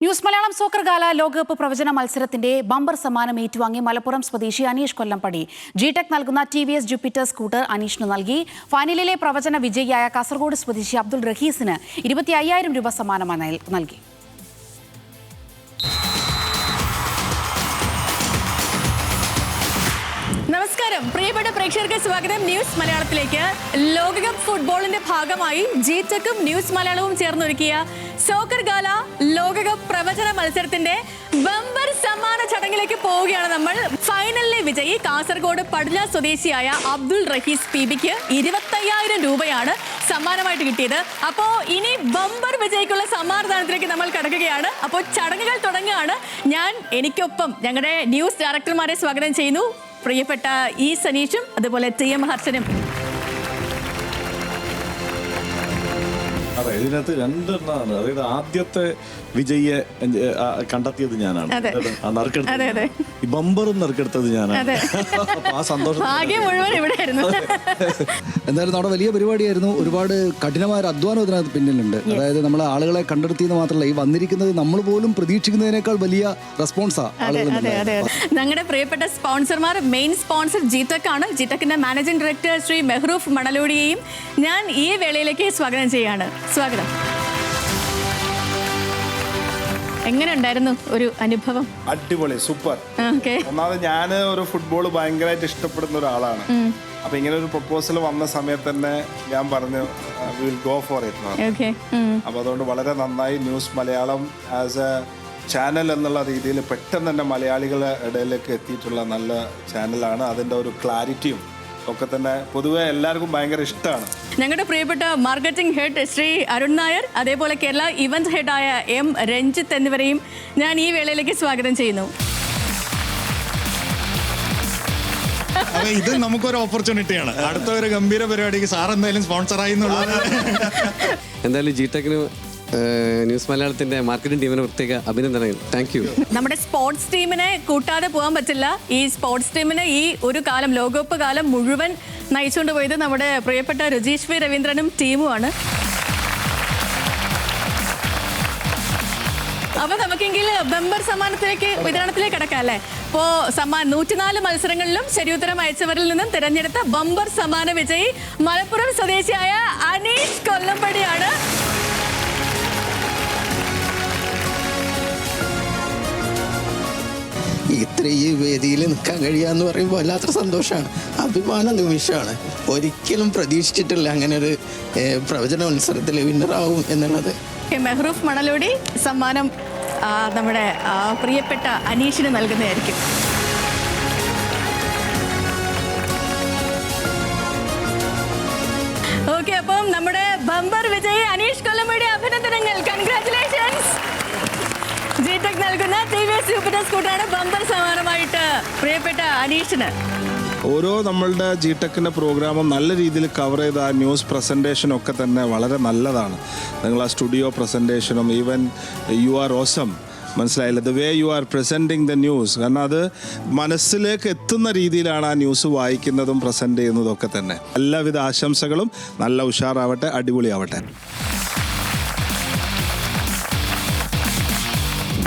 News Malayalam soccer gala ലോകകപ്പ് പ്രവചന മത്സരത്തിന്റെ ബമ്പർ സമ്മാനം ഏറ്റുവാങ്ങി മലപ്പുറം സ്വദേശി അനീഷ് കൊല്ലംപടി ജിടെക് നൽകുന്ന TVS ജൂപ്പിറ്റർ സ്കൂട്ടർ അനീഷിന് നൽകി. ഫൈനലിലെ പ്രവചന വിജയിയായ കാസർഗോഡ് സ്വദേശി അബ്ദുൾ റഹീസിന് 25,000 രൂപ സമ്മാനമായി നൽകി. നമസ്കാരം പ്രിയപ്പെട്ട പ്രേക്ഷകർക്ക് സ്വാഗതം ന്യൂസ് മലയാളത്തിലേക്ക്. ലോകകപ്പ് ഫുട്ബോളിന്റെ ഭാഗമായി ജിടെക്കും ന്യൂസ് മലയാളവും ചേർന്നൊരുക്കിയ സോക്കർ ഗാല ലോകകപ്പ് പ്രവചന മത്സരത്തിന്റെ ബമ്പർ സമ്മാന ചടങ്ങിലേക്ക് പോവുകയാണ് നമ്മൾ. ഫൈനലിലെ വിജയി കാസർഗോഡ് പടുല സ്വദേശിയായ അബ്ദുൾ റഹീസ് PBക്ക് 25,000 രൂപയാണ് സമ്മാനമായിട്ട് കിട്ടിയത്. അപ്പോ ഇനി ബമ്പർ വിജയിക്കുള്ള സമ്മാനദാനത്തിലേക്ക് നമ്മൾ കടക്കുകയാണ്. അപ്പോൾ ചടങ്ങുകൾ തുടങ്ങുകയാണ്. എനിക്കൊപ്പം ഞങ്ങളുടെ ന്യൂസ് ഡയറക്ടർമാരെ സ്വാഗതം ചെയ്യുന്നു. പ്രിയപ്പെട്ട സനീഷും അതുപോലെ TM ഹർഷനും. അതെ, ഇതിനകത്ത് രണ്ടെണ്ണമാണ്. അതായത് ആദ്യത്തെ വിജയെ കണ്ടെത്തിയത് ഞാനാണ്, ഈ ബമ്പറും നറുക്കെടുത്തത് ഞാനാണ്. ആ സന്തോഷം എന്തായാലും നമ്മുടെ വലിയ പരിപാടിയായിരുന്നു. ഒരുപാട് കഠിനമായ അധ്വാനം ഇതിനകത്ത് പിന്നിലുണ്ട്. അതായത് നമ്മളെ ആളുകളെ കണ്ടെത്തിയെന്ന് മാത്രമല്ല, ഈ വന്നിരിക്കുന്നത് നമ്മൾ പോലും പ്രതീക്ഷിക്കുന്നതിനേക്കാൾ വലിയ റെസ്പോൺസാണ്. ഞങ്ങളുടെ പ്രിയപ്പെട്ട സ്പോൺസർമാർ, മെയിൻ സ്പോൺസർ ജിടെക് ആണ്. ജിടെക്കിന്റെ മാനേജിംഗ് ഡയറക്ടർ ശ്രീ മെഹ്റൂഫ് മണലോടിയെയും ഞാൻ ഈ വേളയിലേക്ക് സ്വാഗതം ചെയ്യാണ്. സ്വാഗതം. എങ്ങനെ ഉണ്ടായിരുന്നു ഒരു അനുഭവം? അടിപൊളി, സൂപ്പർ. ഒന്നാമത് ഞാൻ ഒരു ഫുട്ബോൾ ഭയങ്കരമായിട്ട് ഇഷ്ടപ്പെടുന്ന ഒരാളാണ്. അപ്പൊ ഇങ്ങനെ ഒരു പ്രപ്പോസൽ വന്ന സമയത്ത് തന്നെ ഞാൻ പറഞ്ഞു വിൽ ഗോ ഫോർ ഇറ്റ്. അപ്പൊ അതുകൊണ്ട് വളരെ നന്നായി news Malayalam as A channel എന്നുള്ള രീതിയിൽ പെട്ടെന്ന് തന്നെ മലയാളികളുടെ ഇടയിലേക്ക് എത്തിയിട്ടുള്ള നല്ല ചാനലാണ്. അതിൻ്റെ ഒരു ക്ലാരിറ്റിയും ഒക്കെ തന്നെ പൊതുവെ എല്ലാവർക്കും ഭയങ്കര ഇഷ്ടമാണ്. ഞങ്ങളുടെ പ്രിയപ്പെട്ട മാർക്കറ്റിംഗ് ഹെഡ് ശ്രീ അരുൺ നായർ, അതേപോലെ കേരള ഇവന്റ് ഹെഡായ M രഞ്ജിത്ത് എന്നിവരെയും ഞാൻ ഈ വേളയിലേക്ക് സ്വാഗതം ചെയ്യുന്നു. ഇത് നമുക്കൊരു ഓപ്പർച്യൂണിറ്റിയാണ്. അടുത്ത ഒരു ഗംഭീര പരിപാടിക്ക് സാർ എന്തായാലും സ്പോൺസറായി എന്നുള്ളത്. എന്തായാലും ജിടെക്കിന് ന്യൂസ് മലയാളത്തിന്റെ മാർക്കറ്റിംഗ് ടീമിന് പ്രത്യേക അഭിനന്ദനങ്ങൾ. Thank you. നമ്മുടെ സ്പോർട്സ് ടീമിനെ കൂട്ടാതെ പോകാൻ പറ്റില്ല. ഈ സ്പോർട്സ് ടീമിനെ ഈ ഒരു കാലം, ലോകകപ്പ് കാലം മുഴുവൻ നയിച്ചുകൊണ്ട് പോയത് നമ്മുടെ പ്രിയപ്പെട്ട രുചീഷ് V രവീന്ദ്രനും ടീമുമാണ്. അപ്പൊ നമുക്കെങ്കിൽ ബമ്പർ സമ്മാനത്തിലേക്ക് വിതരണത്തിലേക്ക് കിടക്കാം അല്ലേ? ഇപ്പോ 104 മത്സരങ്ങളിലും ശരിയുത്തരം അയച്ചവരിൽ നിന്നും തിരഞ്ഞെടുത്ത ബമ്പർ സമ്മാന വിജയി മലപ്പുറം സ്വദേശിയായ അനീഷ് കൊല്ലംപടിയാണ്. ഇത്രയും വേദിയിൽ നിൽക്കാൻ കഴിയാന്ന് പറയുമ്പോൾ വല്ലാത്ത സന്തോഷമാണ്, അഭിമാന നിമിഷമാണ്. ഒരിക്കലും പ്രതീക്ഷിച്ചിട്ടില്ല അങ്ങനെ ഒരു പ്രവചന മത്സരത്തിൽ വിന്നറാവും എന്നുള്ളത്. മെഹ്റൂഫ് മണലോടി സമ്മാനം നമ്മുടെ പ്രിയപ്പെട്ട അനീഷിന് നൽകുന്നതായിരിക്കും. ഓക്കെ, അപ്പം നമ്മുടെ ബമ്പർ വിജയി അനീഷ് കൊല്ലംപടി, അഭിനന്ദനങ്ങൾ, കൺഗ്രാറ്റുലേഷൻസ്. ജിടെക് നൽകുന്ന TVS ജൂപ്പിറ്റർ സ്കൂട്ടറാണ് ബമ്പർ സമ്മാനമായിട്ട് പ്രിയപ്പെട്ട അനീഷിന്. ഓരോ നമ്മളുടെ ജിടെക്കിൻ്റെ പ്രോഗ്രാമും നല്ല രീതിയിൽ കവർ ചെയ്ത ആ ന്യൂസ് പ്രസൻറ്റേഷനും ഒക്കെ തന്നെ വളരെ നല്ലതാണ്. നിങ്ങൾ ആ സ്റ്റുഡിയോ പ്രസൻറ്റേഷനും ഈവൻ യു ആർ ഓസം, മനസ്സിലായില്ല, the way you are presenting the news. കാരണം അത് മനസ്സിലേക്ക് എത്തുന്ന രീതിയിലാണ് ആ ന്യൂസ് വായിക്കുന്നതും പ്രസൻറ്റ് ചെയ്യുന്നതും ഒക്കെ തന്നെ. എല്ലാവിധ ആശംസകളും. നല്ല ഉഷാറാവട്ടെ, അടിപൊളിയാവട്ടെ.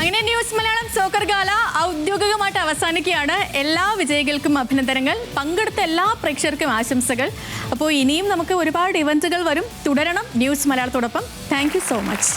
അങ്ങനെ ന്യൂസ് മലയാളം സോക്കർ ഗാല ഔദ്യോഗികമായിട്ട് അവസാനിക്കുകയാണ്. എല്ലാ വിജയികൾക്കും അഭിനന്ദനങ്ങൾ, പങ്കെടുത്ത എല്ലാ പ്രേക്ഷകർക്കും ആശംസകൾ. അപ്പോൾ ഇനിയും നമുക്ക് ഒരുപാട് ഇവന്റുകൾ വരും. തുടരണം ന്യൂസ് മലയാളത്തോടൊപ്പം. Thank you so much.